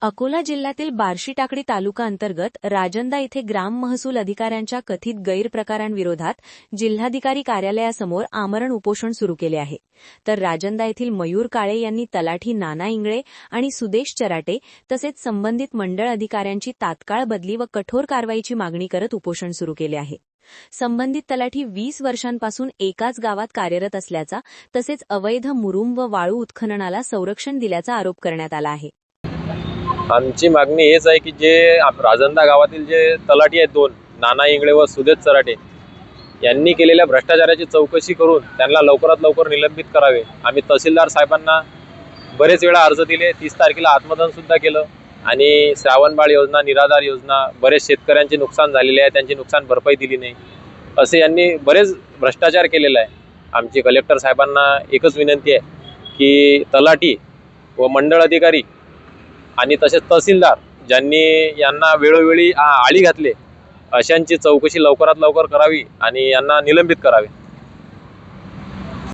अकोला जिल्ह्यातील बार्शी टाकळी तालुका अंतर्गत राजंदा येथे ग्राम महसूल अधिकाऱ्यांच्या कथित गैरप्रकारांविरोधात जिल्हाधिकारी कार्यालयासमोर आमरण उपोषण सुरू केले आहे। तर राजंदा येथील मयूर काळे यांनी तलाठी नाना इंगळे आणि सुदेश चराटे तसेच संबंधित मंडळ अधिकाऱ्यांची तात्काळ बदली व कठोर कारवाईची मागणी करत उपोषण सुरू केले आहे। संबंधित तलाठी 20 वर्षांपासून एकाच गावात कार्यरत असल्याचा तसेच अवैध मुरुम व वाळू उत्खननाला संरक्षण दिल्याचा आरोप करण्यात आला आहे। आमची मागणी हेच आहे की जे राजंदा गावातील जे तलाठी आहेत दोन नाना इंगळे व सुदेश चराटे यांनी केलेल्या भ्रष्टाचाराची चौकशी करून त्यांना लवकरात लवकर निलंबित करावे। आम्ही तहसीलदार साहेबांना बरेच वेळा अर्ज दिले, 30 तारखेला आत्मदान सुद्धा केलं आणि श्रावणबाळ योजना, निराधार योजना, बरेच शेतकऱ्यांचे नुकसान झालेले आहे, त्यांची नुकसान भरपाई दिली नाही, असे यांनी बरेच भ्रष्टाचार केलेला आहे। आमची कलेक्टर साहेबांना एकच विनंती आहे की तलाठी व मंडळ अधिकारी आणि तसेच तहसीलदार ज्यांनी यांना वेळोवेळी आळी घातले अशांची चौकशी लवकरात लवकर करावी आणि यांना निलंबित करावे।